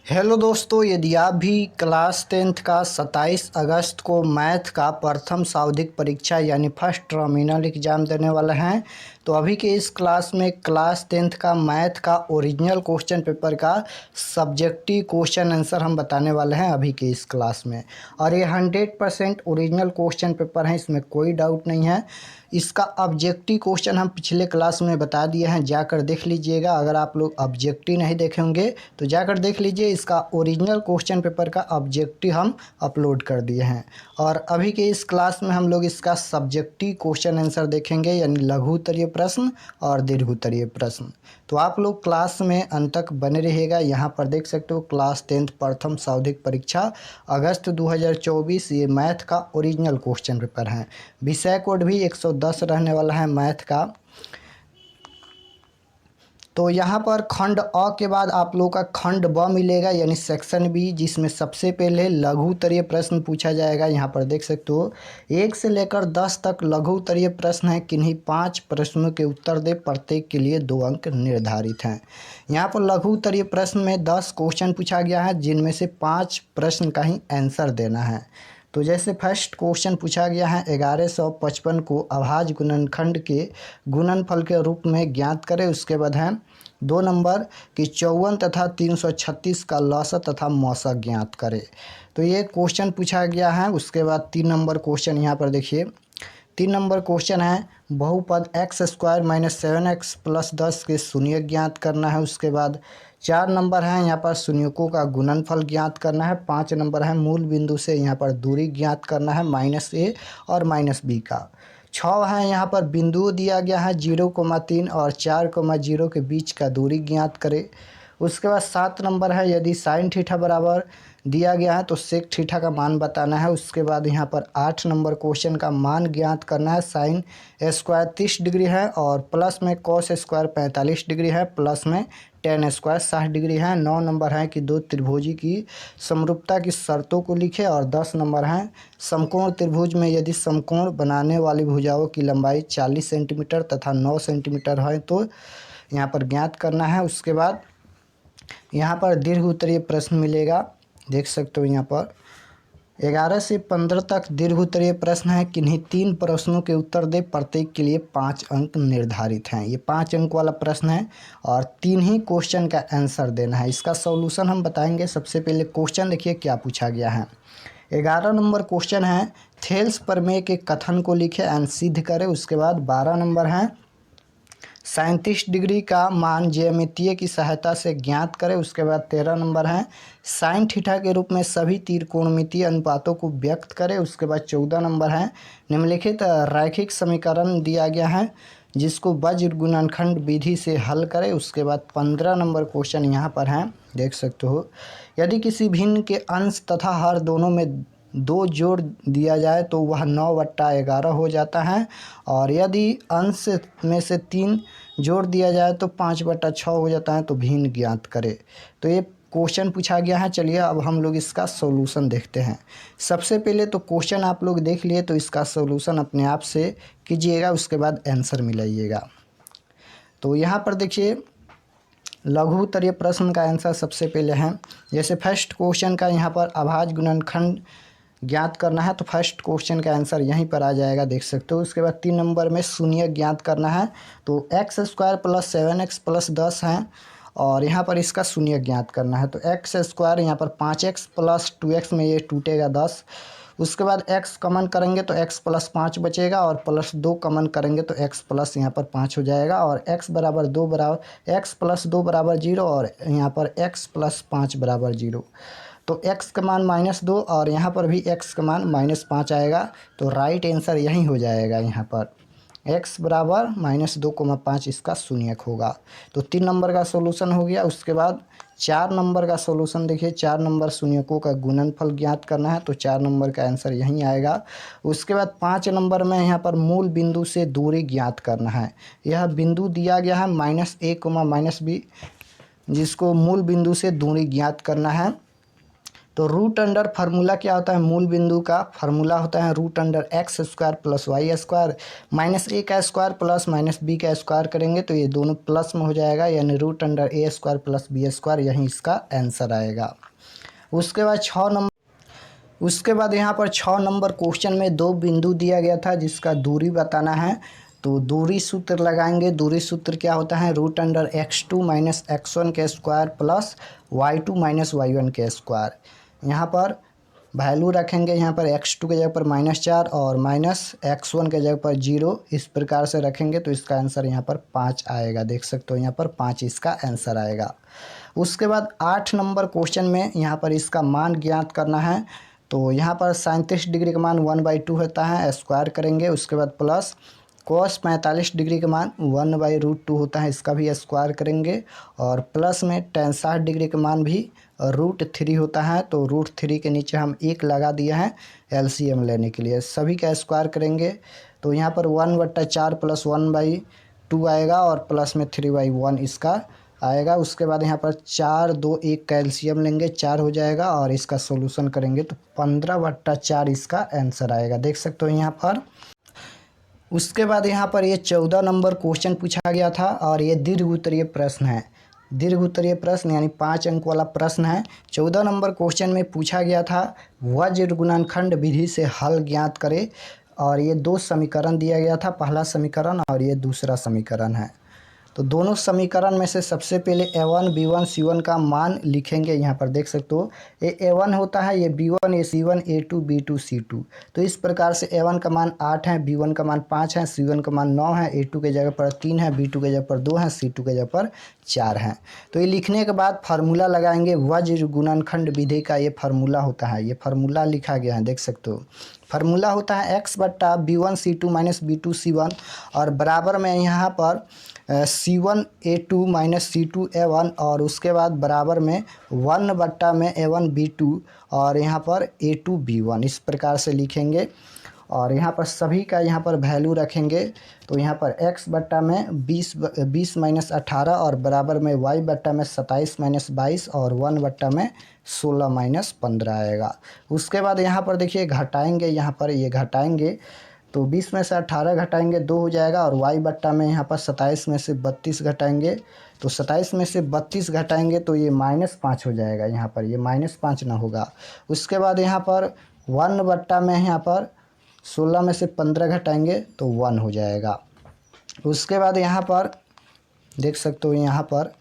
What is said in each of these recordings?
Hello दोस्तों, यदि आप भी क्लास 10th का 27 अगस्त को मैथ का प्रथम सांविधिक परीक्षा यानी फर्स्ट टर्मिनल एग्ज़ाम देने वाले हैं तो अभी के इस क्लास में क्लास 10th का मैथ का ओरिजिनल क्वेश्चन पेपर का सब्जेक्टिव क्वेश्चन आंसर हम बताने वाले हैं अभी के इस क्लास में। और ये 100% ओरिजिनल क्वेश्चन पेपर है, इसमें कोई डाउट नहीं है। इसका ऑब्जेक्टिव क्वेश्चन हम पिछले क्लास में बता दिए हैं, जाकर देख लीजिएगा। अगर आप लोग ऑब्जेक्टिव नहीं देखे होंगे तो जाकर देख लीजिए। इसका ओरिजिनल क्वेश्चन पेपर का ऑब्जेक्टिव हम अपलोड कर दिए हैं। और अभी के इस क्लास में हम लोग इसका सब्जेक्टिव क्वेश्चन आंसर देखेंगे, यानी लघु उत्तरीय प्रश्न और दीर्घ उत्तरीय प्रश्न। तो आप लोग क्लास में अंत तक बने रहिएगा। यहाँ पर देख सकते हो क्लास 10th प्रथम सांविधिक परीक्षा अगस्त 2024, ये मैथ का ओरिजिनल क्वेश्चन पेपर है। विषय कोड भी 110 रहने वाला है मैथ का। तो यहाँ पर खंड अ के बाद आप लोगों का खंड ब मिलेगा, यानी सेक्शन बी, जिसमें सबसे पहले लघु उत्तरीय प्रश्न पूछा जाएगा। यहाँ पर देख सकते हो 1 से लेकर 10 तक लघु उत्तरीय प्रश्न है। किन्हीं 5 प्रश्नों के उत्तर दे, प्रत्येक के लिए 2 अंक निर्धारित हैं। यहाँ पर लघु उत्तरीय प्रश्न में 10 क्वेश्चन पूछा गया है, जिनमें से 5 प्रश्न का ही आंसर देना है। तो जैसे फर्स्ट क्वेश्चन पूछा गया है, 1155 को अभाज्य गुणनखंड के गुणनफल के रूप में ज्ञात करें। उसके बाद है 2 नंबर कि 54 तथा 336 का लसत तथा मौसक ज्ञात करें। तो ये क्वेश्चन पूछा गया है। उसके बाद 3 नंबर क्वेश्चन यहाँ पर देखिए। 3 नंबर क्वेश्चन है बहुपद x square minus 7x plus 10 के शून्य ज्ञात करना है। उसके बाद 4 नंबर है यहाँ पर शून्यकों का गुणनफल ज्ञात करना है। 5 नंबर है मूल बिंदु से यहाँ पर दूरी ज्ञात करना है -a और -b का। 6 है यहाँ पर बिंदु दिया गया है 0,3 और 4,0 के बीच का दूरी ज्ञात करें। उसके बाद 7 नंबर है यदि साइन थीटा बराबर दिया गया है तो सेक थीटा का मान बताना है। उसके बाद यहाँ पर 8 नंबर क्वेश्चन का मान ज्ञात करना है। साइन स्क्वायर 30 डिग्री है और प्लस में कॉस स्क्वायर 45 डिग्री है, प्लस में टेन स्क्वायर 60 डिग्री है। 9 नंबर है कि दो त्रिभुजी की समरूपता की शर्तों को लिखे। और 10 नंबर है समकोण त्रिभुज में यदि समकोण बनाने वाली भुजाओं की लंबाई 40 सेंटीमीटर तथा 9 सेंटीमीटर है तो यहाँ पर ज्ञात करना है। उसके बाद यहाँ पर दीर्घ उत्तरीय प्रश्न मिलेगा, देख सकते हो। यहाँ पर 11 से 15 तक दीर्घ उत्तरीय प्रश्न है। किन्हीं 3 प्रश्नों के उत्तर दे, प्रत्येक के लिए 5 अंक निर्धारित हैं। ये 5 अंक वाला प्रश्न है और 3 ही क्वेश्चन का आंसर देना है। इसका सॉल्यूशन हम बताएंगे। सबसे पहले क्वेश्चन देखिए क्या पूछा गया है। 11 नंबर क्वेश्चन है थेल्स प्रमेय के कथन को लिखे एंड सिद्ध करें। उसके बाद 12 नंबर है 37 डिग्री का मान ज्यामितीय की सहायता से ज्ञात करें। उसके बाद 13 नंबर है साइन थीटा के रूप में सभी त्रिकोणमितीय अनुपातों को व्यक्त करें। उसके बाद 14 नंबर है निम्नलिखित रैखिक समीकरण दिया गया है जिसको वज्र गुणनखंड विधि से हल करें। उसके बाद 15 नंबर क्वेश्चन यहाँ पर है, देख सकते हो। यदि किसी भिन्न के अंश तथा हर दोनों में 2 जोड़ दिया जाए तो वह 9/11 हो जाता है। और यदि अंश में से 3 जोड़ दिया जाए तो 5/6 हो जाता है। तो भिन्न ज्ञात करे। तो ये क्वेश्चन पूछा गया है। चलिए अब हम लोग इसका सॉल्यूशन देखते हैं। सबसे पहले तो क्वेश्चन आप लोग देख लिए तो इसका सॉल्यूशन अपने आप से कीजिएगा, उसके बाद आंसर मिलाइएगा। तो यहाँ पर देखिए लघु उत्तरीय प्रश्न का आंसर सबसे पहले है। जैसे फर्स्ट क्वेश्चन का यहाँ पर अभाज्य गुणनखंड ज्ञात करना है तो फर्स्ट क्वेश्चन का आंसर यहीं पर आ जाएगा, देख सकते हो। उसके बाद 3 नंबर में शून्य ज्ञात करना है तो x square plus 7x plus 10 है और यहाँ पर इसका शून्य ज्ञात करना है। तो एक्स स्क्वायर यहाँ पर 5x प्लस 2x में ये टूटेगा 10। उसके बाद x कमन करेंगे तो x प्लस 5 बचेगा और प्लस 2 कमन करेंगे तो x प्लस यहाँ पर 5 हो जाएगा। और x बराबर 2 बराबर x प्लस 2 बराबर 0 और यहाँ पर x प्लस 5 बराबर 0। तो x का मान -2 और यहाँ पर भी x का मान -5 आएगा। तो राइट आंसर यही हो जाएगा। यहाँ पर x बराबर -2,5 इसका शून्यक होगा। तो 3 नंबर का सॉल्यूशन हो गया। उसके बाद 4 नंबर का सॉल्यूशन देखिए। 4 नंबर शून्यकों का गुणनफल ज्ञात करना है तो 4 नंबर का आंसर यहीं आएगा। उसके बाद 5 नंबर में यहाँ पर मूल बिंदु से दूरी ज्ञात करना है। यह बिंदु दिया गया है -a, -b, जिसको मूल बिंदु से दूरी ज्ञात करना है। तो रूट अंडर फार्मूला क्या होता है, मूल बिंदु का फार्मूला होता है root under x square plus y square minus a का स्क्वायर प्लस माइनस बी का स्क्वायर करेंगे तो ये दोनों प्लस में हो जाएगा, यानी root under a square plus b square, यही इसका आंसर आएगा। उसके बाद यहाँ पर 6 नंबर क्वेश्चन में 2 बिंदु दिया गया था जिसका दूरी बताना है। तो दूरी सूत्र लगाएंगे। दूरी सूत्र क्या होता है, root under x2 minus x1 के square plus y2 minus y1 के स्क्वायर। यहाँ पर वैल्यू रखेंगे, यहाँ पर x2 के जगह पर -4 और माइनस x1 के जगह पर 0, इस प्रकार से रखेंगे तो इसका आंसर यहाँ पर 5 आएगा। देख सकते हो यहाँ पर 5 इसका आंसर आएगा। उसके बाद 8 नंबर क्वेश्चन में यहाँ पर इसका मान ज्ञात करना है। तो यहाँ पर 37 डिग्री का मान 1/2 होता है, स्क्वायर करेंगे। उसके बाद प्लस cos 45 डिग्री का मान 1/√2 होता है, इसका भी स्क्वायर करेंगे। और प्लस में tan 60 डिग्री का मान भी √3 होता है, तो √3 के नीचे हम 1 लगा दिया है LCM लेने के लिए। सभी का स्क्वायर करेंगे तो यहाँ पर 1/4 प्लस 1/2 आएगा और प्लस में 3/1 इसका आएगा। उसके बाद यहाँ पर 4, 2, 1 का LCM लेंगे, 4 हो जाएगा और इसका सोल्यूशन करेंगे तो 15/4 इसका आंसर आएगा। देख सकते हो यहाँ पर। उसके बाद यहाँ पर ये 14 नंबर क्वेश्चन पूछा गया था और ये दीर्घ उत्तरीय प्रश्न है। दीर्घ उत्तरीय प्रश्न यानी 5 अंक वाला प्रश्न है। 14 नंबर क्वेश्चन में पूछा गया था वज्र गुणनखंड विधि से हल ज्ञात करे, और ये 2 समीकरण दिया गया था, पहला समीकरण और ये दूसरा समीकरण है। तो दोनों समीकरण में से सबसे पहले a1 b1 c1 का मान लिखेंगे। यहाँ पर देख सकते हो ये a1 होता है, ये b1, ये c1, a2 b2 c2। तो इस प्रकार से a1 का मान 8 है, b1 का मान 5 है, c1 का मान 9 है, a2 के जगह पर 3 है, b2 के जगह पर 2 है, c2 के जगह पर 4 है। तो ये लिखने के बाद फार्मूला लगाएंगे। वज्र गुणनखंड विधि का ये फार्मूला होता है, ये फार्मूला लिखा गया है, देख सकते हो। फार्मूला होता है x/b1 c2 minus b2 c1 और बराबर में यहाँ पर c1 a2 minus c2 a1 और उसके बाद बराबर में 1/में a1 b2 और यहाँ पर a2 b1, इस प्रकार से लिखेंगे। और यहाँ पर सभी का यहाँ पर वैल्यू रखेंगे। तो यहाँ पर x/में 20 माइनस 18 और बराबर में y/में 27 माइनस 22 और 1/में 16 माइनस 15 आएगा। उसके बाद यहाँ पर देखिए घटाएंगे, यहाँ पर ये घटाएंगे तो 20 में से 18 घटाएंगे 2 हो जाएगा और y/में यहाँ पर 27 में से 32 घटाएंगे तो 27 में से 32 घटाएंगे तो ये -5 हो जाएगा। यहाँ पर ये -5 ना होगा। उसके बाद यहाँ पर 1/में यहाँ पर 16 में से 15 घटाएंगे तो 1 हो जाएगा। उसके बाद यहाँ पर देख सकते हो यहाँ पर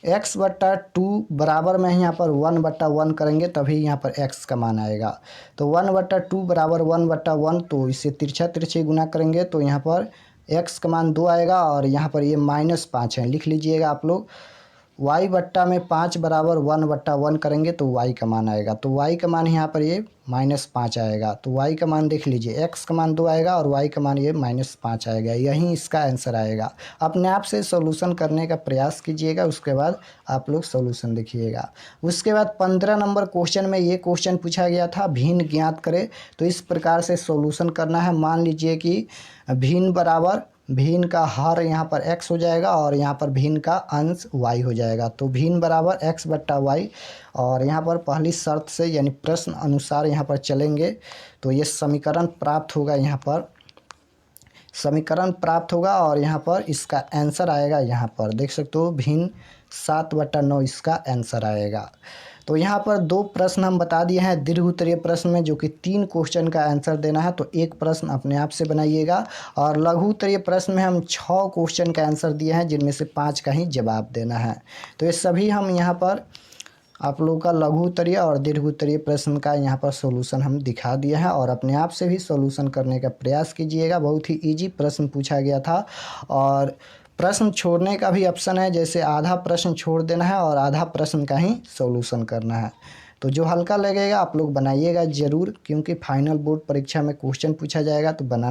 x/2 बराबर में यहाँ पर 1/1 करेंगे तभी यहाँ पर x का मान आएगा। तो 1/2 बराबर 1/1, तो इसे तिरछा तिरछे गुना करेंगे तो यहाँ पर x का मान 2 आएगा और यहाँ पर ये -5 है, लिख लीजिएगा आप लोग। y/में 5 बराबर 1/1 करेंगे तो y का मान आएगा। तो y का मान यहाँ पर ये -5 आएगा। तो y का मान देख लीजिए, x का मान 2 आएगा और y का मान ये -5 आएगा। यही इसका आंसर आएगा। अपने आप से सॉल्यूशन करने का प्रयास कीजिएगा, उसके बाद आप लोग सॉल्यूशन देखिएगा। उसके बाद 15 नंबर क्वेश्चन में ये क्वेश्चन पूछा गया था भिन्न ज्ञात करे। तो इस प्रकार से सॉल्यूशन करना है। मान लीजिए कि भिन्न बराबर भिन्न का हर यहाँ पर x हो जाएगा और यहाँ पर भिन्न का अंश y हो जाएगा। तो भिन्न बराबर x/y और यहाँ पर पहली शर्त से यानी प्रश्न अनुसार यहाँ पर चलेंगे तो ये समीकरण प्राप्त होगा। यहाँ पर समीकरण प्राप्त होगा और यहाँ पर इसका आंसर आएगा। यहाँ पर देख सकते हो भिन्न 7/9 इसका आंसर आएगा। तो यहाँ पर 2 प्रश्न हम बता दिए हैं दीर्घ उत्तरीय प्रश्न में, जो कि 3 क्वेश्चन का आंसर देना है। तो 1 प्रश्न अपने आप से बनाइएगा और लघु उत्तरीय प्रश्न में हम 6 क्वेश्चन का आंसर दिए हैं, जिनमें से 5 का ही जवाब देना है। तो ये सभी हम यहाँ पर आप लोगों का लघु उत्तरीय और दीर्घ उत्तरीय प्रश्न का यहाँ पर सॉल्यूशन हम दिखा दिए हैं और अपने आप से भी सॉल्यूशन करने का प्रयास कीजिएगा। बहुत ही इजी प्रश्न पूछा गया था और प्रश्न छोड़ने का भी ऑप्शन है, जैसे आधा प्रश्न छोड़ देना है और आधा प्रश्न का ही सॉल्यूशन करना है। तो जो हल्का लगेगा आप लोग बनाइएगा ज़रूर, क्योंकि फाइनल बोर्ड परीक्षा में क्वेश्चन पूछा जाएगा तो बनाना